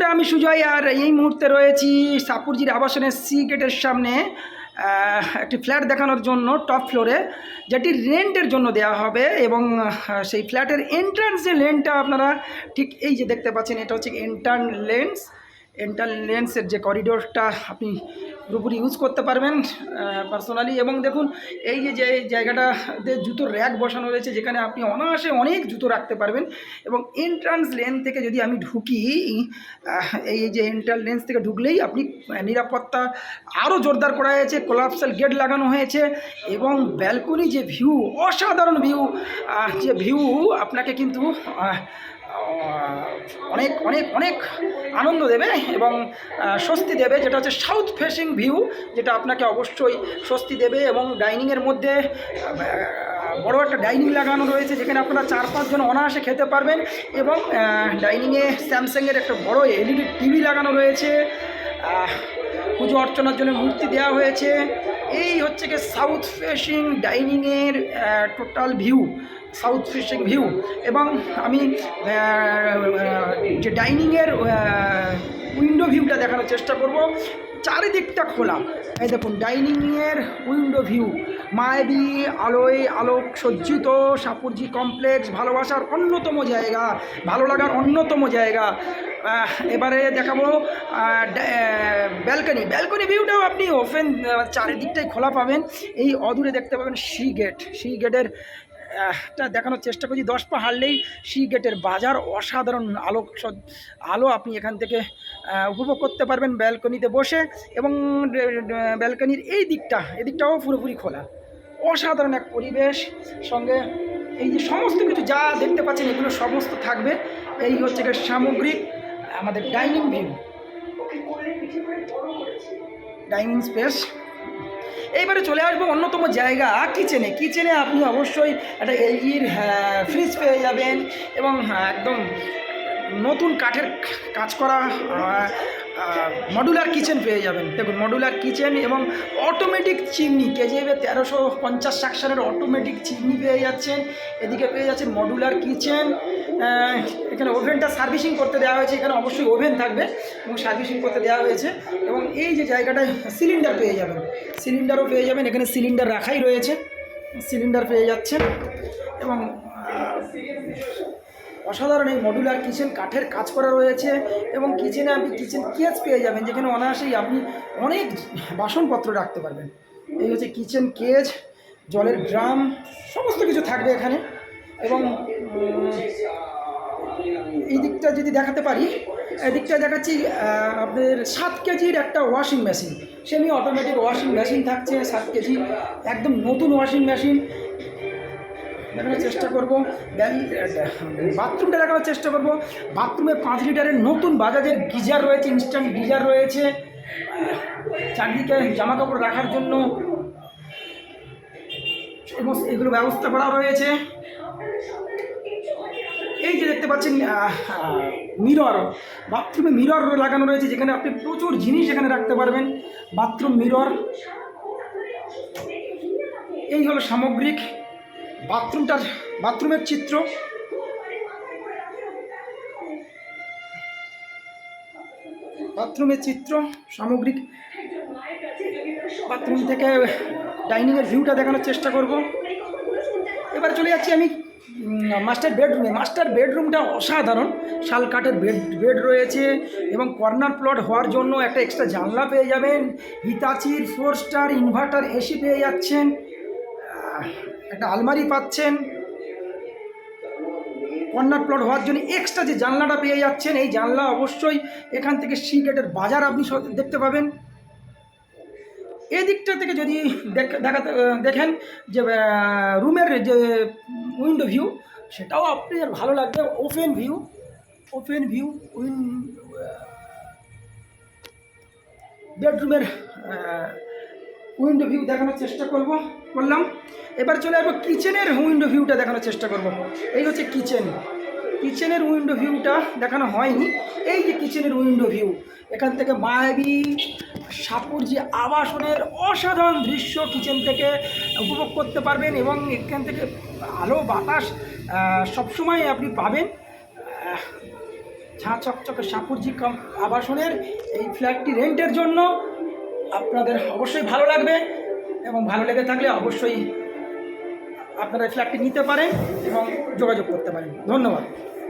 বন্ধুরা, আমি সুজয় আর এই মুহূর্তে রয়েছি সাপুরজির আবাসনের সি গেটের সামনে একটি ফ্ল্যাট দেখানোর জন্য টপ ফ্লোরে, যেটি রেন্টের জন্য দেওয়া হবে। এবং সেই ফ্ল্যাটের এন্ট্রান্স যে লেনটা আপনারা ঠিক এই যে দেখতে পাচ্ছেন, এটা হচ্ছে এন্টার লেন্সের যে করিডোরটা আপনি পুরোপুরি ইউজ করতে পারবেন পার্সোনালি। এবং দেখুন এই যে জায়গাটাতে জুতোর র্যাক বসানো রয়েছে, যেখানে আপনি অনায়াসে অনেক জুতো রাখতে পারবেন। এবং এন্ট্রান্স লেন থেকে যদি আমি ঢুকি, এই যে এন্ট্রান্স লেন্স থেকে ঢুকলেই আপনি নিরাপত্তা আরও জোরদার করা হয়েছে, কোলাপসাল গেট লাগানো হয়েছে। এবং ব্যালকনি যে ভিউ, অসাধারণ ভিউ, যে ভিউ আপনাকে কিন্তু অনেক অনেক অনেক আনন্দ দেবে এবং স্বস্তি দেবে, যেটা হচ্ছে সাউথ ফেসিং ভিউ, যেটা আপনাকে অবশ্যই স্বস্তি দেবে। এবং ডাইনিংয়ের মধ্যে বড় একটা ডাইনিং লাগানো রয়েছে, যেখানে আপনারা 4-5 জন অনায়াসে খেতে পারবেন। এবং ডাইনিংয়ে স্যামসাংয়ের একটা বড় এলইডি টিভি লাগানো রয়েছে, পুজো অর্চনার জন্য মূর্তি দেওয়া হয়েছে। এই হচ্ছে কি সাউথ ফেসিং ডাইনিংয়ের total view, south facing view. এবং আমি যে ডাইনিংয়ের উইন্ডো ভিউটা দেখানোর চেষ্টা করব। চারিদিকটা খোলা, এই দেখুন ডাইনিংয়ের উইন্ডো ভিউ, মায়াবী আলোয় আলোক সজ্জিত সাপুরজি কমপ্লেক্স, ভালোবাসার অন্যতম জায়গা, ভালো লাগার অন্যতম জায়গা। এবারে দেখাবো ব্যালকনি ভিউটাও আপনি ওপেন, চারিদিকটাই খোলা পাবেন। এই অদূরে দেখতে পাবেন সি গেটের টা দেখানোর চেষ্টা করছি। 10 পা হাঁটলেই সি গেটের বাজার, অসাধারণ আলো আপনি এখান থেকে উপভোগ করতে পারবেন ব্যালকনিতে বসে। এবং ব্যালকনির এদিকটাও পুরোপুরি খোলা, অসাধারণ এক পরিবেশ। সঙ্গে এই যে সমস্ত কিছু যা দেখতে পাচ্ছেন, এগুলো সমস্ত থাকবে। এই হচ্ছে সামগ্রিক আমাদের ডাইনিং ভিউ, ডাইনিং স্পেস। এইবারে চলে আসবো অন্যতম জায়গা কিচেনে আপনি অবশ্যই একটা এলজির ফ্রিজ পেয়ে যাবেন। এবং এবং নতুন কাঠের কাজ করা মডুলার কিচেন পেয়ে যাবেন। দেখুন মডুলার কিচেন এবং অটোমেটিক চিমনি, কেজিএফে 1350 সেকশনের অটোমেটিক চিমনি পেয়ে যাচ্ছেন। এদিকে পেয়ে যাচ্ছেন মডুলার কিচেন। এখানে ওভেনটা সার্ভিসিং করতে দেওয়া হয়েছে, এখানে অবশ্যই ওভেন থাকবে এবং সার্ভিসিং করতে দেওয়া হয়েছে। এবং এই যে জায়গাটায় সিলিন্ডারও পেয়ে যাবেন, এখানে সিলিন্ডার রাখাই রয়েছে, সিলিন্ডার পেয়ে যাচ্ছেন। এবং অসাধারণ এই মডুলার কিচেন, কাঠের কাজ করা রয়েছে। এবং কিচেনে আপনি কিচেন কেজ পেয়ে যাবেন, যেখানে অনায়াসেই আপনি অনেক বাসনপত্র রাখতে পারবেন। এই হচ্ছে কিচেন কেজ, জলের ড্রাম, সমস্ত কিছু থাকবে এখানে। এবং এই দিকটা যদি দেখাতে পারি, এদিকটা দেখাচ্ছি আপনাদের 7 কেজির একটা washing machine, semi automatic washing machine থাকছে 7 কেজি, একদম নতুন ওয়াশিং মেশিন দেখানোর চেষ্টা করব। বাথরুমটা দেখানোর চেষ্টা করব। বাথরুমে 5 লিটারের নতুন বাজাজের গিজার রয়েছে, ইনস্ট্যান্ট গিজার রয়েছে। চারদিকে জামা কাপড় রাখার জন্য এগুলো ব্যবস্থা করা রয়েছে। এই যে দেখতে পাচ্ছেন মিরর, বাথরুমে মিরর লাগানো রয়েছে, যেখানে আপনি প্রচুর জিনিস এখানে রাখতে পারবেন। বাথরুম মিরর, এই হলো সামগ্রিক বাথরুমের চিত্র। সামগ্রিক বাথরুম থেকে ডাইনিংয়ের ভিউটা দেখানোর চেষ্টা করব। এবার চলে যাচ্ছি আমি মাস্টার বেডরুমটা অসাধারণ, শাল কাঠের বেড রয়েছে। এবং কর্নার প্লট হওয়ার জন্য একটা এক্সট্রা জানলা পেয়ে যাবেন। হিতাচির 4 স্টার ইনভার্টার এসি পেয়ে যাচ্ছেন, একটা আলমারি পাচ্ছেন। কর্নার প্লট হওয়ার জন্য এক্সট্রা যে জানলাটা পেয়ে যাচ্ছেন, এই জানলা অবশ্যই এখান থেকে সি গেটের বাজার আপনি দেখতে পাবেন। এদিকটা থেকে যদি দেখেন যে রুমের যে উইন্ডো ভিউ, সেটাও আপনি ভালো লাগবে। ওপেন ভিউ বেডরুমের উইন্ডো ভিউ দেখানোর চেষ্টা করলাম। এবার চলে আসবো কিচেনের উইন্ডো ভিউটা দেখানোর চেষ্টা করব। এই হচ্ছে কিচেনের উইন্ডো ভিউটা দেখানো হয়নি। এই যে কিচেনের উইন্ডো ভিউ, এখান থেকে মায়াবী সাপুরজি আবাসনের অসাধারণ দৃশ্য কিচেন থেকে উপভোগ করতে পারবেন। এবং এখান থেকে আলো বাতাস সবসময় আপনি পাবেন। ঝাঁ চকচকে সাপুরজি আবাসনের এই ফ্ল্যাটটি রেন্টের জন্য। আপনাদের অবশ্যই ভালো লাগবে এবং ভালো লেগে থাকলে অবশ্যই আপনারা এই ফ্ল্যাটটি নিতে পারেন এবং যোগাযোগ করতে পারেন। ধন্যবাদ।